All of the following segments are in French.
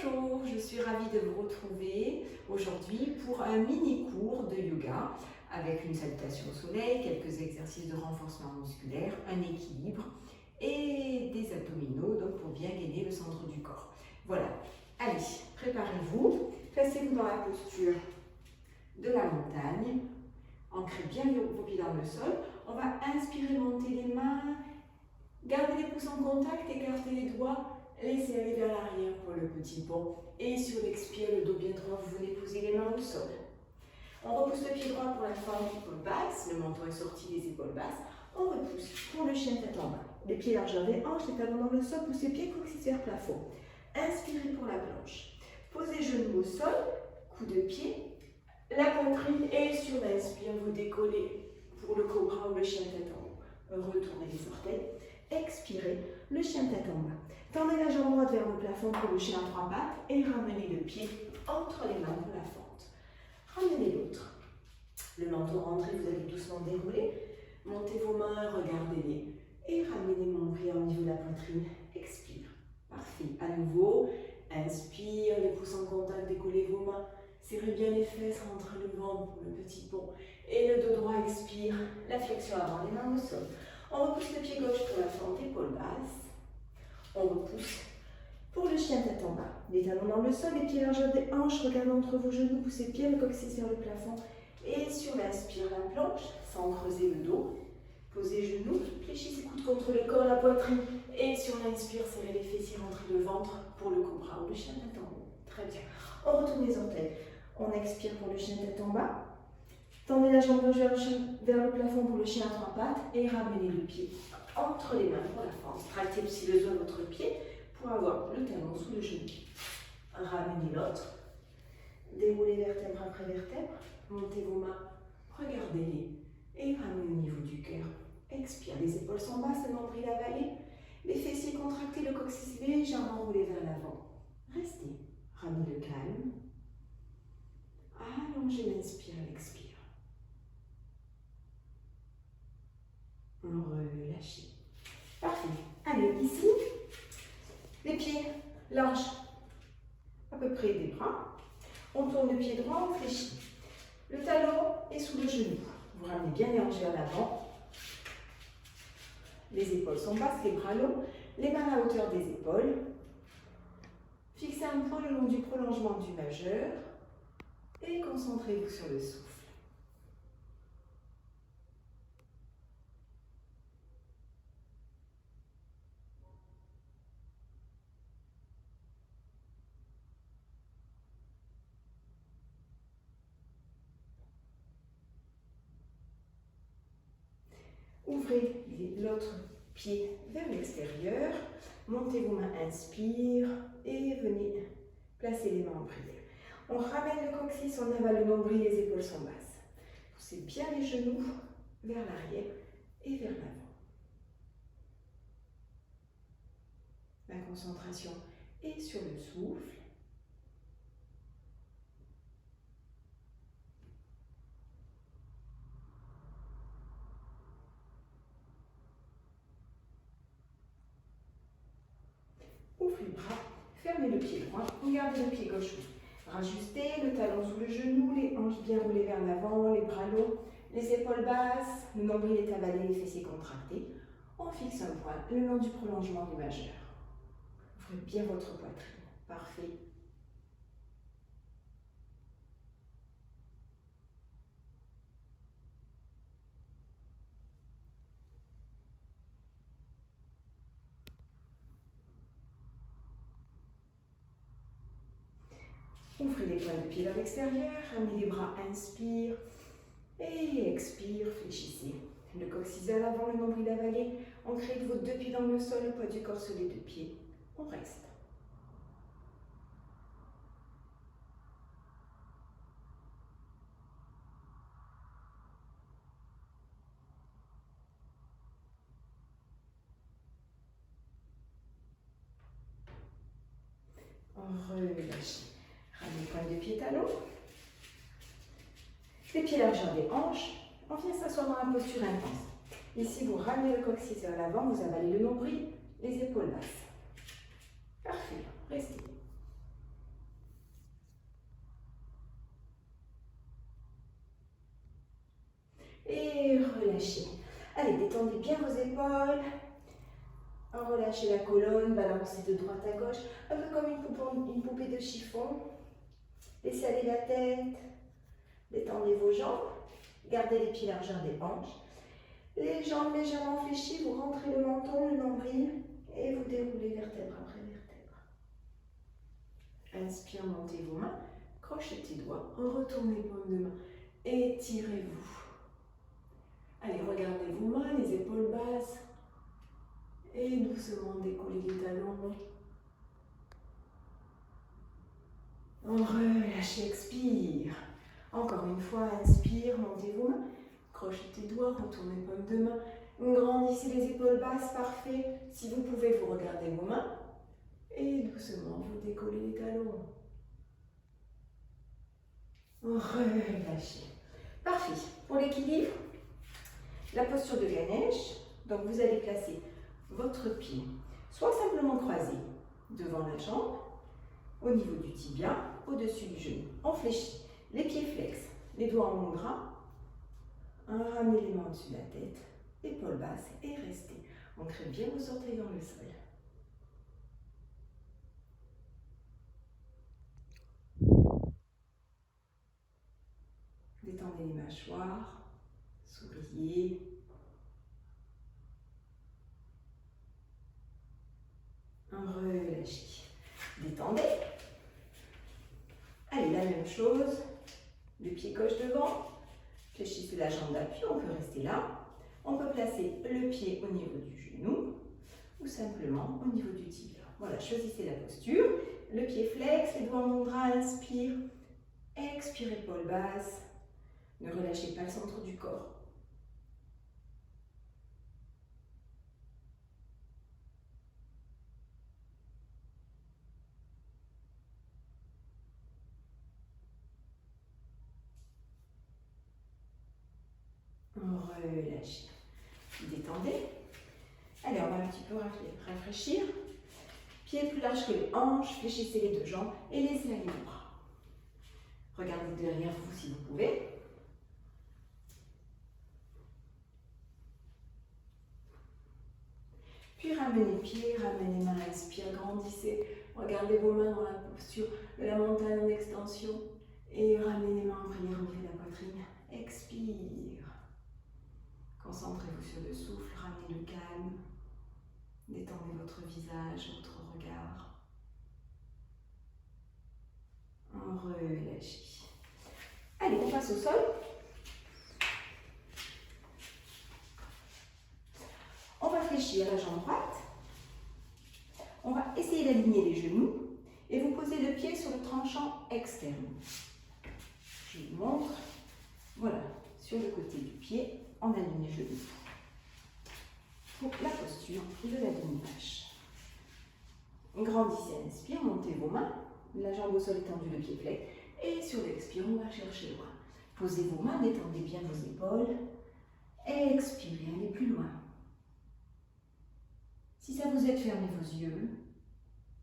Bonjour, je suis ravie de vous retrouver aujourd'hui pour un mini cours de yoga avec une salutation au soleil, quelques exercices de renforcement musculaire, un équilibre et des abdominaux donc pour bien gainer le centre du corps. Voilà, allez, préparez-vous, placez-vous dans la posture de la montagne, ancrez bien vos pieds dans le sol. On va inspirer, monter les mains, gardez les pouces en contact, écartez les doigts. Laissez aller vers l'arrière pour le petit pont. Et sur l'expire, le dos bien droit, vous venez poser les mains au sol. On repousse le pied droit pour la forme d'épaule basse. Le menton est sorti, les épaules basses. On repousse pour le chien tête en bas. Les pieds largeur des hanches, les talons dans le sol, poussez pieds coccyx vers plafond. Inspirez pour la planche. Posez genoux au sol, coup de pied, la poitrine et sur l'inspire, vous décollez pour le cobra ou le chien tête en haut. Retournez les orteils. Expirez, le chien tête en bas. Tendez la jambe droite vers le plafond pour le chien à trois pattes et ramenez le pied entre les mains pour la fente. Ramenez l'autre. Le menton rentré, vous allez doucement dérouler. Montez vos mains, regardez-les et ramenez mon pied au niveau de la poitrine. Expire. Parfait. À nouveau, inspire, les pouces en contact, décollez vos mains. Serrez bien les fesses, rentrez le ventre pour le petit pont. Et le dos droit expire. La flexion avant, les mains au sol. On repousse le pied gauche pour la forme d'épaule basse. On repousse pour le chien tête en bas. Les talons dans le sol, les pieds largeur des hanches, regardez entre vos genoux, poussez bien le coccyx vers le plafond. Et sur l'inspire, la planche, sans creuser le dos. Posez genoux, fléchissez coude contre le corps, la poitrine. Et sur l'inspire, serrez les fessiers, rentrez le ventre pour le cobra ou le chien tête en haut. Très bien. On retourne les orteils. On expire pour le chien tête en bas. Tendez la jambe gauche vers le plafond pour le chien à trois pattes et ramenez le pied entre les mains pour la force. Tractez si besoin votre pied pour avoir le talon sous le genou. Ramenez l'autre. Déroulez vertèbre après vertèbre. Montez vos mains, regardez-les et ramenez au niveau du cœur. Expire, les épaules sont basses, le nombril avalé. Les fessiers contractés, le coccyx légèrement roulé vers l'avant. Restez. Ramenez le calme. Allongez l'inspire et l'expire. Relâchez. Parfait. Allez, ici, les pieds larges, à peu près des bras. On tourne le pied droit, on fléchit. Le talon est sous le genou. Vous ramenez bien les hanches vers l'avant. Les épaules sont basses, les bras longs. Les mains à la hauteur des épaules. Fixez un point le long du prolongement du majeur. Et concentrez-vous sur le souffle. Ouvrez l'autre pied vers l'extérieur. Montez vos mains, inspire et venez placer les mains en prière. On ramène le coccyx, on avale le nombril, les épaules sont basses. Poussez bien les genoux vers l'arrière et vers l'avant. La concentration est sur le souffle. Ouvrez le bras, fermez le pied droit, gardez le pied gauche. Rajustez le talon sous le genou, les hanches bien roulées vers l'avant, les bras longs, les épaules basses, le nombril est avalé, les fessiers contractés. On fixe un point le long du prolongement du majeur. Ouvrez bien votre poitrine. Parfait. Ouvrez les pointes de pied vers l'extérieur, ramenez les bras, inspire et expire, fléchissez. Le coccyx à l'avant, le nombril avalé, ancrez vos deux pieds dans le sol, le poids du corps sur les deux pieds. On reste. Relâchez. Ramenez pointe de pied talon. Les pieds largeur des hanches. On vient s'asseoir dans la posture intense. Ici, vous ramenez le coccyx vers l'avant, vous avalez le nombril, les épaules basses. Parfait. Restez. relâchez. Allez, détendez bien vos épaules. Relâchez la colonne, balancez de droite à gauche, un peu comme une poupée de chiffon. Laissez aller la tête. Détendez vos jambes. Gardez les pieds largeur des hanches. Les jambes légèrement fléchies, vous rentrez le menton, le nombril et vous déroulez vertèbre après vertèbre. Inspire, montez vos mains, crochetez doigts, retournez paume de main, étirez-vous. Allez, regardez vos mains, les épaules basses et doucement décollez les talons. Relâchez, expire. Encore une fois, inspire, montez vos mains, crochetez doigts, retournez paume de main. Grandissez les épaules basses, parfait. Si vous pouvez, vous regardez vos mains. Et doucement, vous décollez les talons. Relâchez. Parfait. Pour l'équilibre, la posture de Ganesh. Donc, vous allez placer votre pied soit simplement croisé devant la jambe, au niveau du tibia, au-dessus du genou. On fléchit. Les pieds flex, les doigts en mudra. Ramenez les mains au-dessus de la tête, épaules basses et restez. Ancrez bien vos orteils dans le sol. Détendez les mâchoires, souriez. Relâchez. Détendez. Allez, la même chose. Le pied gauche devant. Fléchissez la jambe d'appui, on peut rester là. On peut placer le pied au niveau du genou ou simplement au niveau du tibia. Voilà, choisissez la posture. Le pied flex, les doigts en mudra, inspire. Expire, épaules basses. Ne relâchez pas le centre du corps. Relâchez. Détendez. Allez, on va un petit peu rafraîchir. Pieds plus larges que les hanches, fléchissez les deux jambes et laissez aller les bras. Regardez derrière vous si vous pouvez. Puis ramenez les pieds, ramenez les mains, inspire, grandissez. Regardez vos mains dans la posture de la montagne en extension. Et ramenez les mains en prière au niveau de la poitrine. Expire. Concentrez-vous sur le souffle, ramenez le calme. Détendez votre visage, votre regard. Relâchez. Allez, on passe au sol. On va fléchir la jambe droite. On va essayer d'aligner les genoux et vous posez le pied sur le tranchant externe. Je vous montre. Voilà, sur le côté du pied, on aligne les genoux. Pour la posture de la demi-vache. Grandissez, inspire, montez vos mains. La jambe au sol étendue, le pied flex. Et sur l'expire, on va chercher loin. Posez vos mains, détendez bien vos épaules. Expirez, allez plus loin. Si ça vous aide, fermez vos yeux.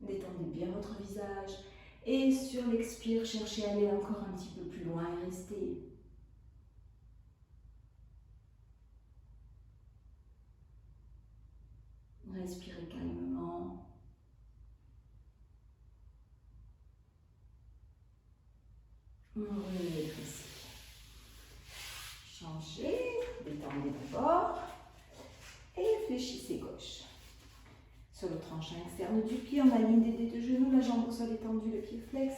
Détendez bien votre visage. Et sur l'expire, cherchez à aller encore un petit peu plus loin et restez. Respirez calmement. Rétrécissez. Changez, détendez d'abord et fléchissez gauche. Sur le tranchant externe du pied, on aligne des deux genoux, la jambe au sol étendue, le pied flex.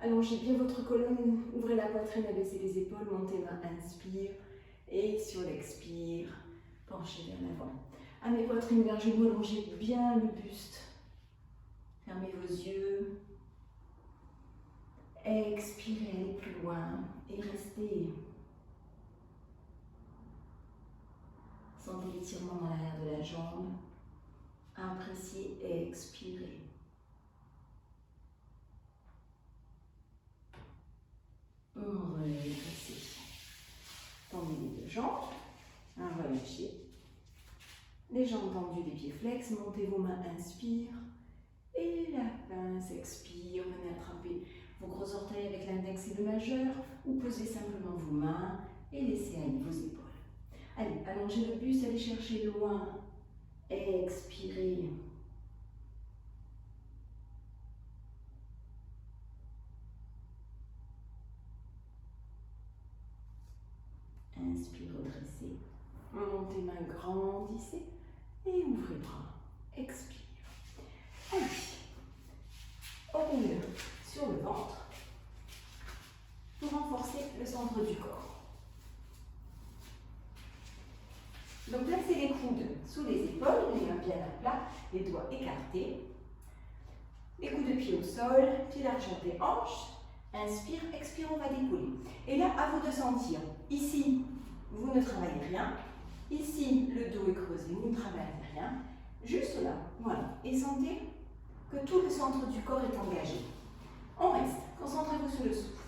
Allongez bien votre colonne, ouvrez la poitrine, abaissez les épaules, montez main, inspire. Et sur l'expire, penchez vers l'avant. Amenez poitrine vers genou, allongez bien le buste. Fermez vos yeux. Expirez, allez plus loin et restez. Sentez l'étirement dans l'arrière de la jambe. Appréciez et expirez. Rétrécissez. Tendez les deux jambes. Relâchez. Les jambes tendues, les pieds flex. Montez vos mains, inspire. Et la pince, expire. Venez attraper vos gros orteils avec l'index et le majeur. Ou posez simplement vos mains et laissez aller vos épaules. Allez, allongez le buste, allez chercher loin. Expirez. Inspire, redressez. Montez main, grandissez. Et ouvrez bras. Expire. Allez. Roule sur le ventre pour renforcer le centre du corps. Donc placez les coudes sous les épaules, les mains bien à plat, les doigts écartés. Les coudes de pied au sol, pieds largeur des hanches. Inspire, expire, on va décoller. Et là, à vous de sentir. Ici, vous ne travaillez rien. Ici, le dos est creusé, vous ne travaillez rien. Juste là, voilà. Et sentez que tout le centre du corps est engagé. On reste. Concentrez-vous sur le souffle.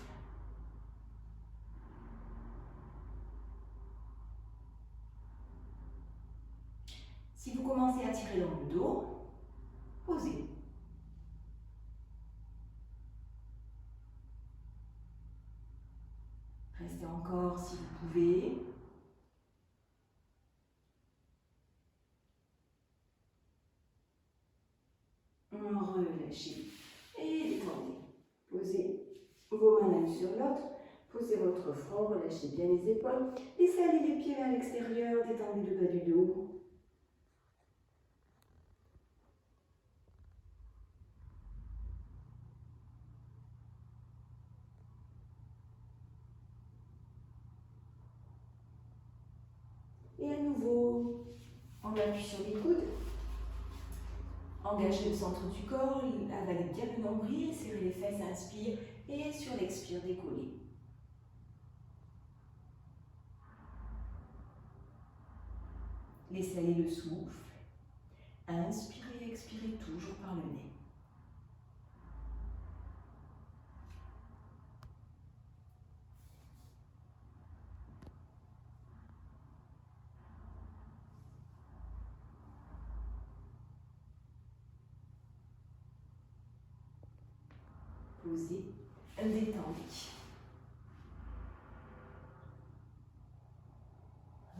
Si vous commencez à tirer dans le dos, posez. Restez encore si vous pouvez. Relâchez et détendez. Posez vos mains l'une sur l'autre. Posez votre front, relâchez bien les épaules. Laissez aller les pieds vers l'extérieur, détendez le bas du dos. Et à nouveau, on appuie sur les coudes. Engagez le centre du corps, avalez bien le nombril, serrez les fesses, inspire et sur l'expire, décollez. Laissez aller le souffle. Inspirez, expirez toujours par le nez. Posez, détendez.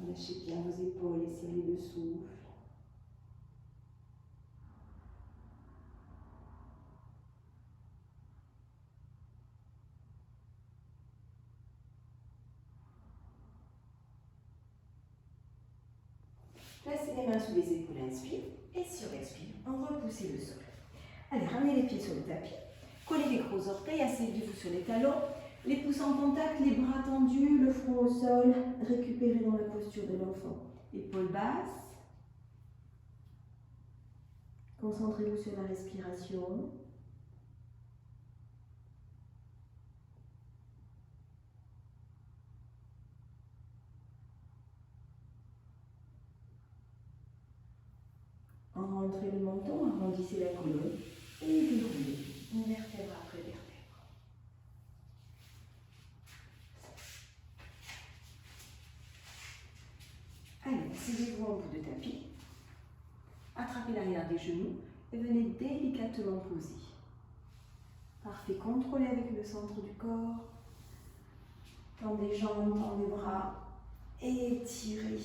Lâchez bien vos épaules et serrez le souffle. Placez les mains sous les épaules, inspire, et sur expire, on repousse le sol. Allez, ramenez les pieds sur le tapis, collez les gros orteils, asseyez-vous sur les talons, les pouces en contact, les bras tendus, le front au sol, récupérez dans la posture de l'enfant. Épaules basses, concentrez-vous sur la respiration. Rentrez le menton, arrondissez la colonne et déroulez une vertèbre après vertèbre. Allez, asseyez-vous en bout de tapis, attrapez l'arrière des genoux et venez délicatement poser. Parfait, contrôlez avec le centre du corps, tendez les jambes, tendez les bras, étirez.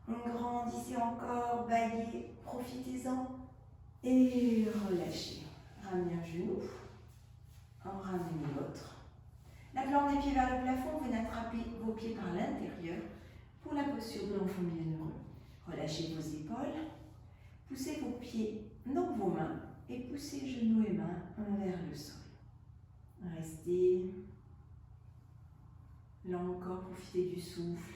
Grandissez encore, baillez, profitez-en et relâchez. Ramenez un genou, en ramenez l'autre. La plante des pieds vers le plafond, venez attraper vos pieds par l'intérieur pour la posture de l'enfant bienheureux. Relâchez vos épaules, poussez vos pieds dans vos mains et poussez genoux et mains vers le sol. Restez. Là encore, profitez du souffle.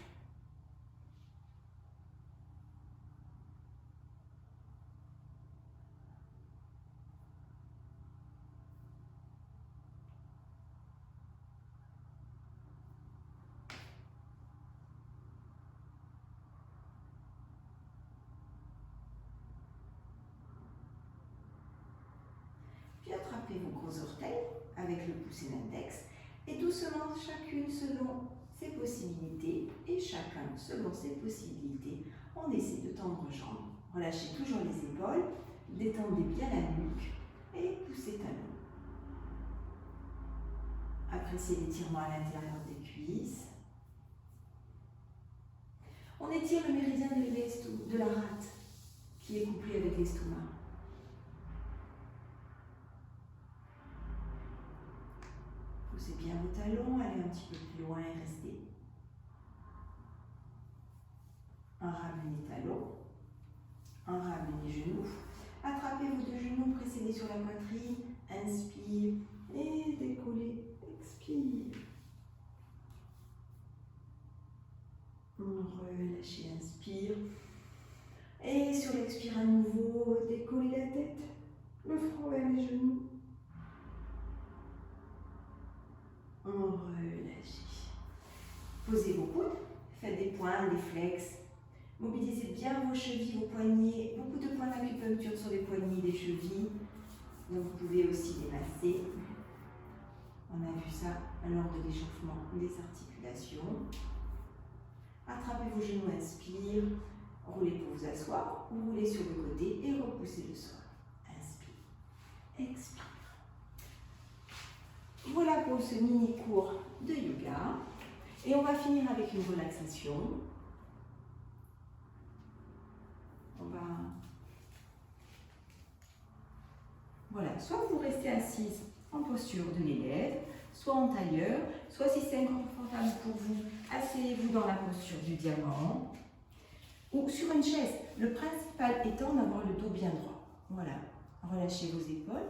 Attrapez vos gros orteils avec le pouce et l'index et doucement, chacune selon ses possibilités et chacun selon ses possibilités, on essaie de tendre les jambes. Relâchez toujours les épaules, détendez bien la nuque et poussez talons. Appréciez l'étirement à l'intérieur des cuisses. On étire le méridien de la rate qui est couplé avec l'estomac. Poussez bien vos talons, allez un petit peu plus loin et restez. Ramenez talons, ramenez genoux. Attrapez vos deux genoux, pressez-les sur la poitrine, inspire et décollez, expire. Relâchez, inspire. Et sur l'expire à nouveau, décollez la tête, le front vers les genoux. Relâchez. Posez vos coudes, faites des points, des flex. Mobilisez bien vos chevilles, vos poignets. Beaucoup de points d'acupuncture sur les poignets des chevilles. Donc vous pouvez aussi les masser. On a vu ça lors de l'échauffement des articulations. Attrapez vos genoux, inspire. Roulez pour vous asseoir. Roulez sur le côté et repoussez le sol. Inspire. Expire. Voilà pour ce mini cours de yoga. Et on va finir avec une relaxation. Voilà, soit vous restez assise en posture de l'élève, soit en tailleur, soit si c'est inconfortable pour vous, asseyez-vous dans la posture du diamant ou sur une chaise. Le principal étant d'avoir le dos bien droit. Voilà, relâchez vos épaules,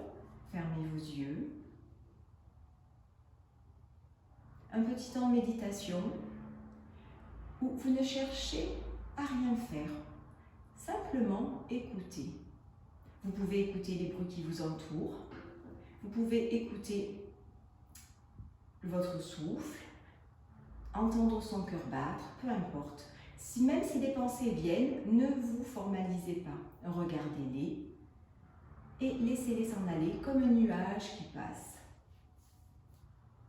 fermez vos yeux. Un petit temps de méditation où vous ne cherchez à rien faire. Simplement écoutez. Vous pouvez écouter les bruits qui vous entourent. Vous pouvez écouter votre souffle, entendre son cœur battre, peu importe. Même si des pensées viennent, ne vous formalisez pas. Regardez-les et laissez-les s'en aller comme un nuage qui passe.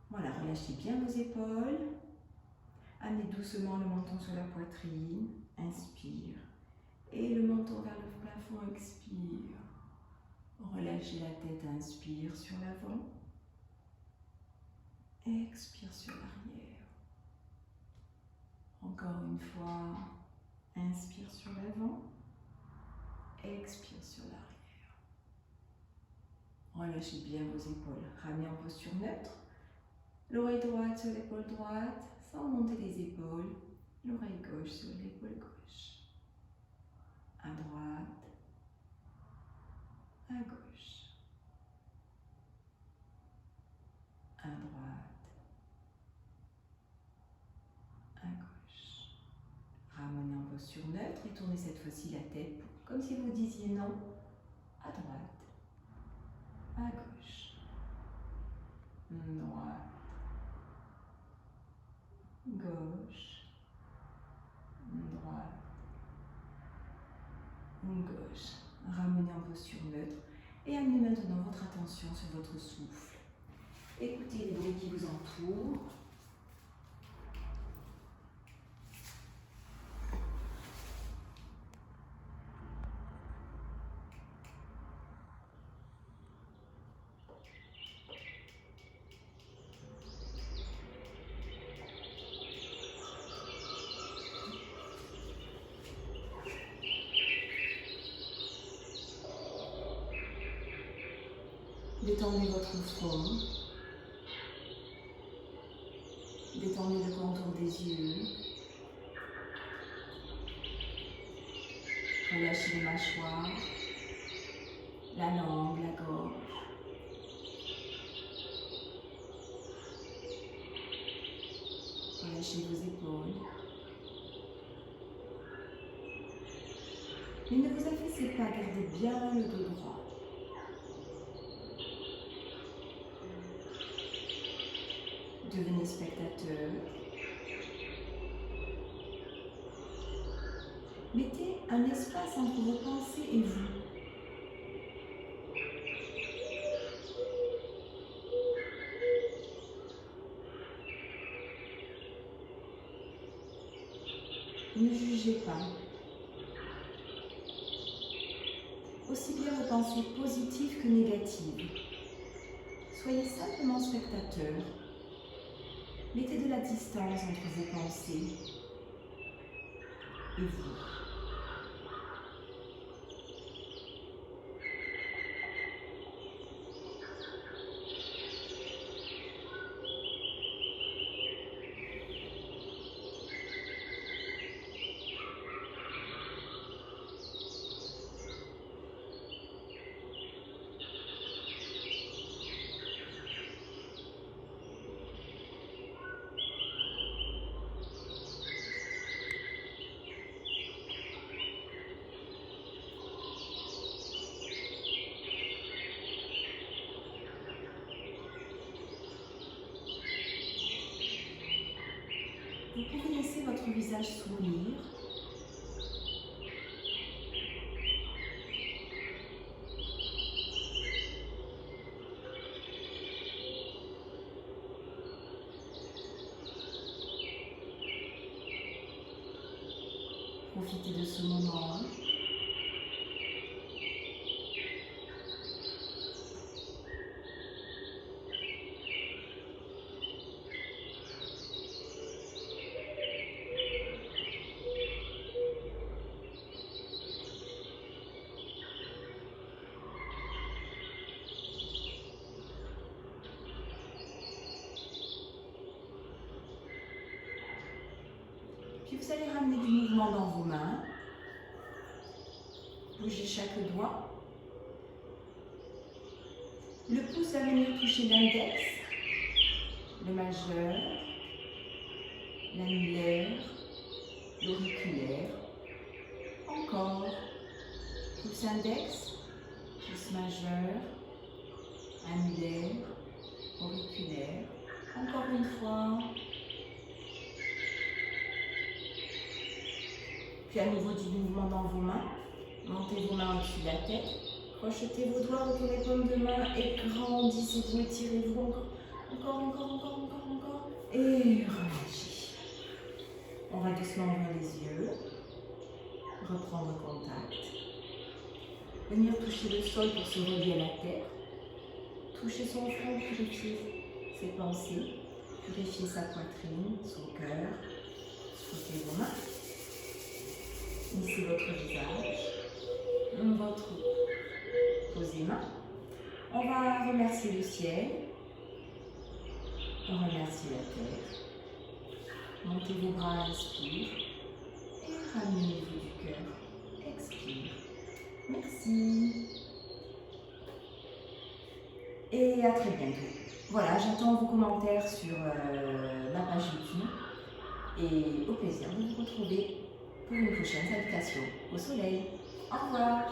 Voilà, relâchez bien vos épaules. Amenez doucement le menton sur la poitrine. Inspire. Et le menton vers le plafond, expire. Relâchez la tête, inspire sur l'avant. Expire sur l'arrière. Encore une fois, inspire sur l'avant. Expire sur l'arrière. Relâchez bien vos épaules. Ramenez en posture neutre. L'oreille droite sur l'épaule droite, sans monter les épaules. L'oreille gauche sur l'épaule gauche. À droite, à gauche, à droite, à gauche. Ramenez en posture neutre et tournez cette fois-ci la tête comme si vous disiez non. À droite, à gauche, droite, gauche, droite, gauche. Ramenez en posture neutre et amenez maintenant votre attention sur votre souffle. Écoutez les bruits qui vous entourent. Détendez votre front, détendez le contour des yeux, relâchez les mâchoires, la langue, la gorge. Relâchez vos épaules. Mais ne vous affaissez pas, gardez bien le dos droit. Devenez spectateur. Mettez un espace entre vos pensées et vous. Ne jugez pas. Aussi bien vos pensées positives que négatives. Soyez simplement spectateur. Mettez de la distance entre vos pensées. et vous. Vous pouvez laisser votre visage sourire. Profitez de ce moment. Puis vous allez ramener du mouvement dans vos mains. Bougez chaque doigt. Le pouce va venir toucher l'index, le majeur, l'annulaire, l'auriculaire. Encore. Pouce index, pouce majeur, annulaire, auriculaire. Encore une fois. Puis à nouveau du mouvement dans vos mains. Montez vos mains au-dessus de la tête. Crochetez vos doigts autour des paumes de main et grandissez-vous, étirez-vous encore. Et relâchez. On va doucement ouvrir les yeux. Reprendre contact. Venir toucher le sol pour se relier à la terre. Toucher son front, purifier ses pensées. Purifier sa poitrine, son cœur. Frottez vos mains. Lissez votre visage, votre posez main. On va remercier le ciel, on remercie la terre. Montez vos bras, inspire, et ramenez-vous du cœur, expire. Merci. Et à très bientôt. Voilà, j'attends vos commentaires sur ma page YouTube et au plaisir de vous retrouver pour une prochaine salutation au soleil. Au revoir.